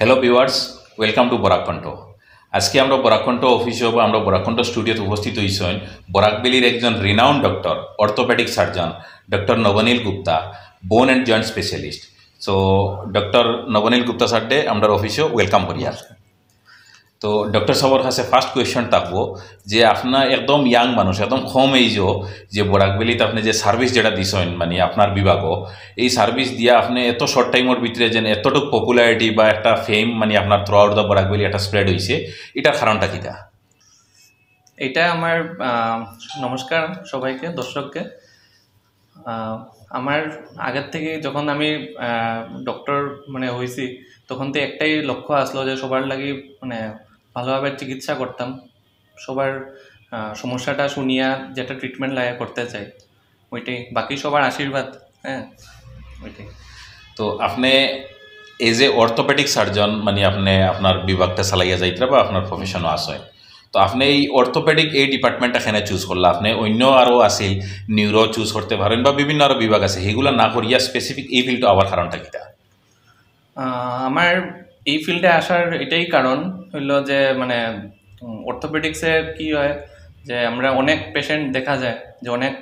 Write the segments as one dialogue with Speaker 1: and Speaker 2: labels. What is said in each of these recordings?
Speaker 1: Hello viewers, welcome to Barak কণ্ঠ। আজকে আমরা বরাক কণ্ঠ অফিসে বা আমরা বরাক কণ্ঠ স্টুডিওতে উপস্থিত হয়েছেন বরাকবেলির একজন renowned doctor, orthopaedic surgeon doctor Nabanil Gupta, bone and joint specialist. So doctor Nabanil Gupta স্যারডে আমরা অফিসে ওয়েলকাম করি। আর তো ডক্টর সাহেবের কাছে ফার্স্ট কোয়েশ্চন থাকবো যে আপনার একদম ইয়াং মানুষ, একদম কম এইজও যে বরাকবেলিতে আপনি যে সার্ভিস যেটা দিছেন মানে আপনার বিভাগও এই সার্ভিস দিয়া আপনি এত শর্ট টাইমের ভিতরে যেন এতটুকু পপুলারিটি বা একটা ফেম মানে আপনার থ্রু আউট দ্য বরাকবেলি একটা স্প্রেড হয়েছে, এটার কারণটা কিটা?
Speaker 2: এটা আমার নমস্কার সবাইকে, দর্শককে। আমার আগের থেকে যখন আমি ডক্টর মানে হয়েছি তখন তো একটাই লক্ষ্য আসলো যে সবার লাগি মানে ভালোভাবে চিকিৎসা করতাম, সবার সমস্যাটা শুনিয়া যেটা ট্রিটমেন্ট লাগে করতে চাই, ওইটাই। বাকি সবার আশীর্বাদ, হ্যাঁ, ওইটাই।
Speaker 1: তো আপনি এজ এ অর্থোপেডিক সার্জন মানে আপনি আপনার বিভাগটা চালাইয়া যাইতরা বা আপনার প্রফেশনও আছে, তো আপনি এই অর্থোপেডিক এই ডিপার্টমেন্টটা কেন চুজ করলা? আপনি অন্য আরও আসিল নিউরো চুজ করতে পারেন বা বিভিন্ন আরও বিভাগ আছে, সেগুলো না করিয়া স্পেসিফিক এই ফিল্ডটা আবার কারণটা কিটা?
Speaker 2: আমার এই ফিল্ডে আসার এটাই কারণ হইল যে মানে অর্থোপেডিক্সে কি হয় যে আমরা অনেক পেশেন্ট দেখা যায় যে অনেক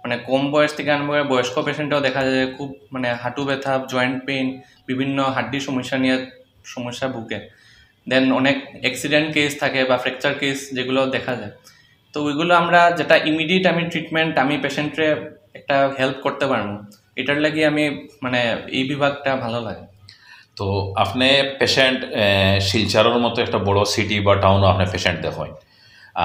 Speaker 2: মানে কম বয়স থেকে আরম্ভ করে বয়স্ক পেশেন্টও দেখা যায় যে খুব মানে হাঁটু ব্যথা, জয়েন্ট পেইন, বিভিন্ন হাড্ডির সমস্যা নিয়ে সমস্যা ভুগে। দেন অনেক অ্যাক্সিডেন্ট কেস থাকে বা ফ্র্যাকচার কেস যেগুলো দেখা যায়। তো ওইগুলো আমরা যেটা ইমিডিয়েট আমি ট্রিটমেন্ট আমি পেশেন্টরে একটা হেল্প করতে পারবো, এটার লাগি আমি মানে এই বিভাগটা ভালো লাগে।
Speaker 1: তো আপনি পেশেন্ট শিলচরের মতো একটা বড় সিটি বা টাউনও আপনি পেশেন্ট দেখেন,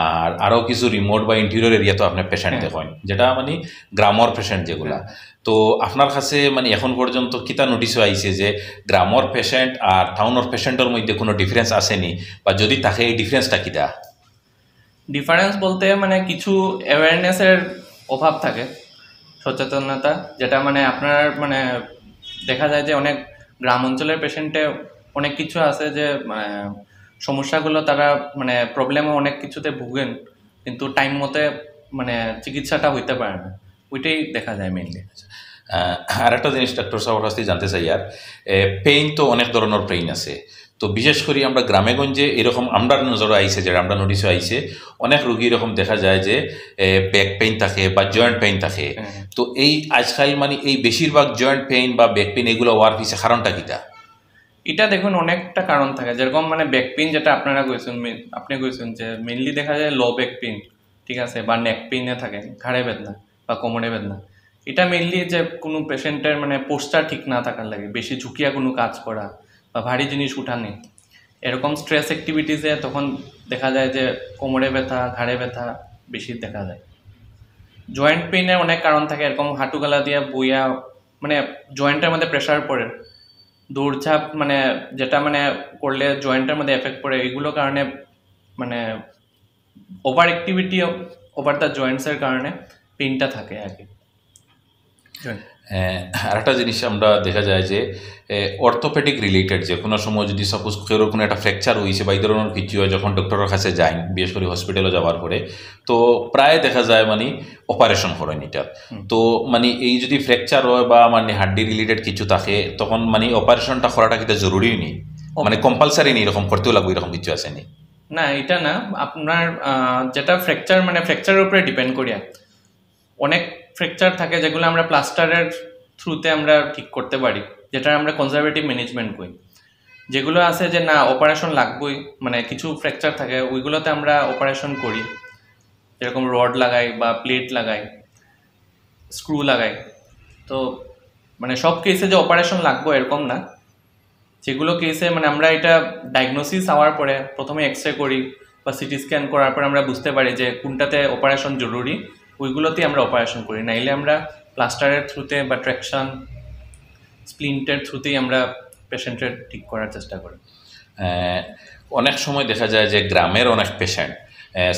Speaker 1: আর আরও কিছু রিমোট বা ইন্টেরিয়র এরিয়াতেও আপনি পেশেন্ট দেখেন, যেটা মানে গ্রামর পেশেন্ট যেগুলা। তো আপনার কাছে মানে এখন পর্যন্ত কিতা নোটিশও আইছে যে গ্রামর পেশেন্ট আর টাউনের পেশেন্টের মধ্যে কোনো ডিফারেন্স আসেনি, বা যদি থাকে এই ডিফারেন্সটা কিতা?
Speaker 2: ডিফারেন্স বলতে মানে কিছু অ্যাওয়ারনেসের অভাব থাকে, সচেতনতা, যেটা মানে আপনার মানে দেখা যায় যে অনেক গ্রাম অঞ্চলের পেশেন্টে অনেক কিছু আছে যে মানে সমস্যাগুলো তারা মানে প্রবলেমও অনেক কিছুতে ভুগেন, কিন্তু টাইম মতে মানে চিকিৎসাটা হইতে পারে না, ওইটাই দেখা যায় মেইনলি।
Speaker 1: আর একটা জিনিস ডাক্তার সাহেবের কাছ থেকে জানতে চাই, আর পেইন তো অনেক ধরনের পেইন আছে, তো বিশেষ করে আমরা গ্রামে গঞ্জে এরকম আমরা নজরে আইছে, যেটা আমরা নোটিশও আইছে, অনেক রুগী এরকম দেখা যায় যে ব্যাক পেইন থাকে বা জয়েন্ট পেইন থাকে। তো এই আজকাল মানে এই বেশিরভাগ জয়েন্ট পেইন বা ব্যাক পেইন এগুলো হওয়ার পিছিয়ে কারণটা কিটা?
Speaker 2: এটা দেখুন অনেকটা কারণ থাকে, যেরকম মানে ব্যাক পেইন যেটা আপনারা কইছেন, আপনি কইছেন যে মেইনলি দেখা যায় লো ব্যাক পেইন, ঠিক আছে, বা নেক পেইনে থাকে, ঘাড়ে বেদনা বা কোমরে বেদনা। এটা মেইনলি যে কোনো পেশেন্টের মানে পোস্টার ঠিক না থাকার লাগে, বেশি ঝুঁকিয়া কোনো কাজ করা বা ভারী জিনিস উঠানি, এরকম স্ট্রেস অ্যাক্টিভিটিসে তখন দেখা যায় যে কোমরে ব্যথা, ঘাড়ে ব্যথা বেশি দেখা যায়। জয়েন্ট পেইনের অনেক কারণ থাকে, এরকম হাঁটুগালা দিয়ে বইয়া মানে জয়েন্টের মধ্যে প্রেশার পড়ে, দৌড়ঝাঁপ মানে যেটা মানে করলে জয়েন্টের মধ্যে এফেক্ট পড়ে, এইগুলো কারণে মানে ওভার অ্যাক্টিভিটি ওভার দ্য জয়েন্টসের কারণে পেইনটা থাকে আর কি।
Speaker 1: আর একটা জিনিস আমরা দেখা যায় যে অর্থোপেডিক রিলেটেড যে কোনো সময় যদি সাপোজ কেউ কোনো একটা ফ্র্যাকচার হয়েছে বা এই ধরনের কিছু হয়, যখন ডক্টরের কাছে যায় বিশেষ করে হসপিটালে যাওয়ার পরে, তো প্রায় দেখা যায় মানে অপারেশন করেন এটা। তো মানে এই যদি ফ্র্যাকচার হয় বা মানে হাড্ডি রিলেটেড কিছু থাকে, তখন মানে অপারেশনটা করাটা কিন্তু জরুরি নেই, মানে কম্পালসারি নেই, এরকম করতেও লাগবে এরকম কিছু আসেনি?
Speaker 2: না, এটা না, আপনার যেটা ফ্র্যাকচার মানে ফ্র্যাকচারের উপরে ডিপেন্ড করিয়া অনেক ফ্র্যাকচার থাকে যেগুলো আমরা প্লাস্টারের থ্রুতে আমরা ঠিক করতে পারি, যেটা আমরা কনজারভেটিভ ম্যানেজমেন্ট করি। যেগুলো আছে যে না অপারেশন লাগবেই, মানে কিছু ফ্র্যাকচার থাকে ওইগুলোতে আমরা অপারেশন করি, যেরকম রড লাগাই বা প্লেট লাগাই, স্ক্রু লাগাই। তো মানে সব কেসে যে অপারেশন লাগবে এরকম না, যেগুলো কেসে মানে আমরা এটা ডায়াগনোসিস হওয়ার পরে প্রথমে এক্স-রে করি বা সিটি স্ক্যান করার পরে আমরা বুঝতে পারি যে কোনটাতে অপারেশন জরুরি, ওইগুলোতেই আমরা অপারেশন করি। নাইলে আমরা প্লাস্টারের থ্রুতে বা ট্র্যাকশন স্প্লিন্টের থ্রুতেই আমরা পেশেন্টের ঠিক করার চেষ্টা করি।
Speaker 1: অনেক সময় দেখা যায় যে গ্রামের অনেক পেশেন্ট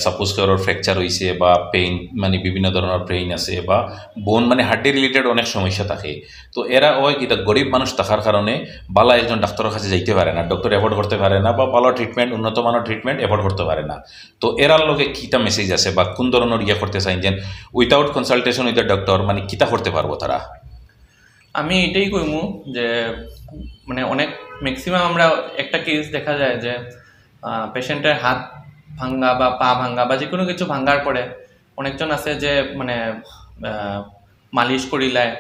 Speaker 1: সাপোজ কারোর ফ্র্যাকচার হয়েছে বা পেইন মানে বিভিন্ন ধরনের পেইন আছে বা বোন মানে হাড্ডি রিলেটেড অনেক সমস্যা থাকে, তো এরা ওই এটা গরিব মানুষ থাকার কারণে বালা একজন ডাক্তারের কাছে যাইতে পারে না, ডক্টর অ্যাফোর্ড করতে পারে না, বা ভালো ট্রিটমেন্ট উন্নত মানের ট্রিটমেন্ট অ্যাফোর্ড করতে পারে না। তো এরার লোকে কিতা মেসেজ আছে বা কোন ধরনের ইয়ে করতে চাই যে without consultation with the doctor মানে কিতা করতে পারবো তারা?
Speaker 2: আমি এটাই কইমু যে মানে অনেক ম্যাক্সিমাম আমরা একটা কেস দেখা যায় যে পেশেন্টের হাত ভাঙ্গা বা পা ভাঙ্গা বা যে কোনো কিছু ভাঙ্গার পরে অনেকজন আছে যে মানে মালিশ করিলায়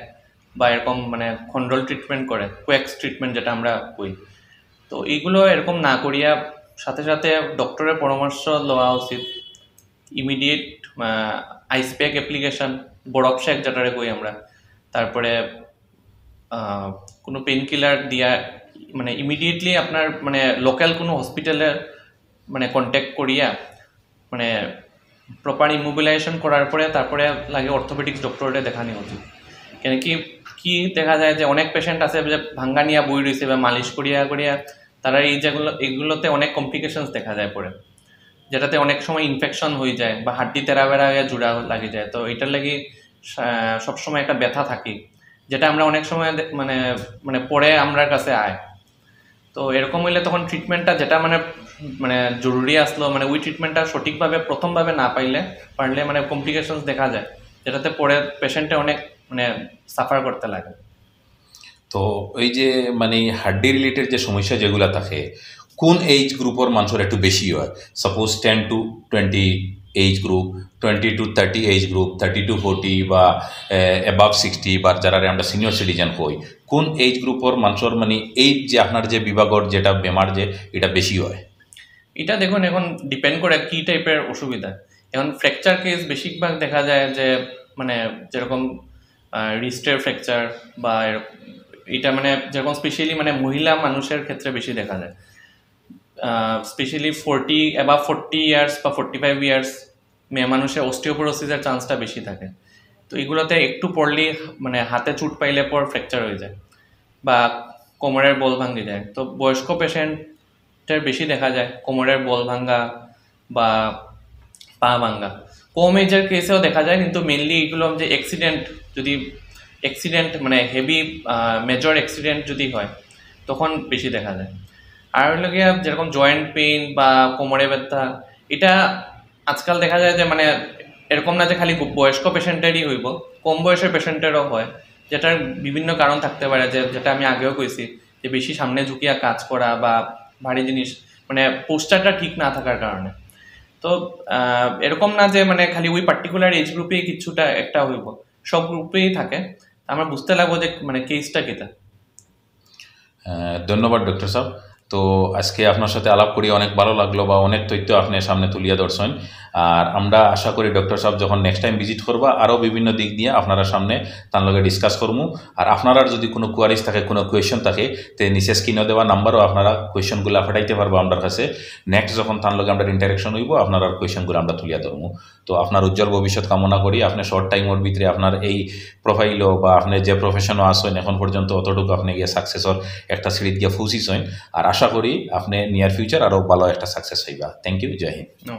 Speaker 2: বা এরকম মানে খন্ডল ট্রিটমেন্ট করে, কোয়েক্স ট্রিটমেন্ট যেটা আমরা কই। তো এইগুলো এরকম না করিয়া সাথে সাথে ডক্টরের পরামর্শ লওয়া উচিত। ইমিডিয়েট আইস প্যাক অ্যাপ্লিকেশন, বরফ শেক যেটারে কই আমরা, তারপরে কোনো পেন কিলার দিয়া মানে ইমিডিয়েটলি আপনার মানে লোকাল কোনো হসপিটালে মানে কন্ট্যাক্ট করিয়া মানে প্রপার ইমোবিলাইজেশন করার পরে তারপরে লাগে অর্থোপেডিক্স ডক্টরে দেখানি উচিত। কেন কি দেখা যায় যে অনেক পেশেন্ট আছে যে ভাঙ্গা নিয়ে বই রয়েছে বা মালিশ করিয়া তারা এইগুলোতে অনেক কমপ্লিকেশনস দেখা যায় পরে, যেটাতে অনেক সময় ইনফেকশন হয়ে যায় বা হাড্ডি তেরা হয়ে জোড়া লাগে যায়। তো এটার লাগি সবসময় একটা ব্যথা থাকে, যেটা আমরা অনেক সময় মানে মানে পরে আমরা কাছে আয়। তো এরকম হইলে তখন ট্রিটমেন্টটা যেটা মানে মানে জরুরি আসলো মানে ওই ট্রিটমেন্টটা সঠিকভাবে প্রথমভাবে না পারলে মানে কমপ্লিকেশনস দেখা যায়, যেটাতে পরে পেশেন্টে অনেক মানে সাফার করতে লাগে।
Speaker 1: তো এই যে মানে হাড্ডি রিলেটেড যে সমস্যা যেগুলো থাকে কোন এজ গ্রুপের মানুষের একটু বেশি হয়? Suppose 10 to 20 age group, 20 to 30 age group, 30 to 40 বা অ্যাবাভ 60 বা যারা আমরা সিনিয়র সিটিজেন হই, কোন এজ গ্রুপের মানুষের মানে এই যে আপনার যে বিভাগের যেটা বেমার যে এটা বেশি হয়?
Speaker 2: এটা দেখুন এখন ডিপেন্ড করে কি টাইপের অসুবিধা। এখন ফ্র্যাকচার কেস বেশিরভাগ দেখা যায় যে মানে যেরকম রিস্টের ফ্র্যাকচার বা এটা মানে যেরকম স্পেশালি মানে মহিলা মানুষের ক্ষেত্রে বেশি দেখা যায়। স্পেশালি 40 ইয়ার্স বা 45 ইয়ার্স মেয়ে মানুষের অস্টিওপোরোসিসের চান্সটা বেশি থাকে। তো এগুলোতে একটু পড়লেই মানে হাতে চুট পাইলে পর ফ্র্যাকচার হয়ে যায় বা কোমরের বল ভাঙে যায়। তো বয়স্ক পেশেন্টের বেশি দেখা যায় কোমরের বল ভাঙ্গা বা পা ভাঙ্গা। কম এজের কেসেও দেখা যায়, কিন্তু মেনলি এগুলো যে অ্যাক্সিডেন্ট মানে হেভি মেজর অ্যাক্সিডেন্ট যদি হয় তখন বেশি দেখা যায়। আর হলো গিয়ে যেরকম জয়েন্ট পেইন বা কোমরে ব্যথা, এটা আজকাল দেখা যায় যে মানে এরকম না যে খালি বয়স্ক পেশেন্টেরই হইব, কম বয়সের পেশেন্টেরও হয়, যেটার বিভিন্ন কারণ থাকতে পারে, যেটা আমি আগেও কইছি যে বেশি সামনে ঝুঁকিয়া কাজ করা বা ভারী জিনিস মানে পোস্টারটা ঠিক না থাকার কারণে। তো এরকম না যে মানে খালি ওই পার্টিকুলার এজ গ্রুপেই কিছুটা একটা হইব, সব গ্রুপেই থাকে। আমরা বুঝতে লাগবো যে মানে কেসটা কেটা।
Speaker 1: ধন্যবাদ ডক্টর সাহেব। তো আজকে আপনার সাথে আলাপ করি অনেক ভালো লাগলো বা অনেক তথ্য আপনি সামনে তুলিয়া ধরছেন। আর আমরা আশা করি ডক্টর সাহেব যখন নেক্সট টাইম ভিজিট করবা আরও বিভিন্ন দিক দিয়ে আপনারা সামনে তার লগে ডিসকাস করবো। আর আপনারা যদি কোনো কোয়ারিজ থাকে, কোনো কোয়েশন থাকে, তে নিচে স্ক্রিনে দেওয়া নাম্বারও আপনারা কোয়েশনগুলো পাঠাইতে পারবো আমার কাছে। নেক্সট যখন তার লগে আমরা ইন্টারাকশন হইব আপনার কোয়েশনগুলো আমরা তুলিয়া ধরবো। তো আপনার উজ্জ্বল ভবিষ্যৎ কামনা করি। আপনি শর্ট টাইমের ভিতরে আপনার এই প্রোফাইলও বা আপনি যে প্রফেশনও আসেন এখন পর্যন্ত অতটুকু আপনি গিয়ে সাকসেসর একটা সিঁড়ি গিয়ে পৌঁছিছেন। আর আশা করি আপনি নিয়ার ফিউচার আরও ভালো একটা সাকসেস হইবা। থ্যাংক ইউ, জয় হিন্দ।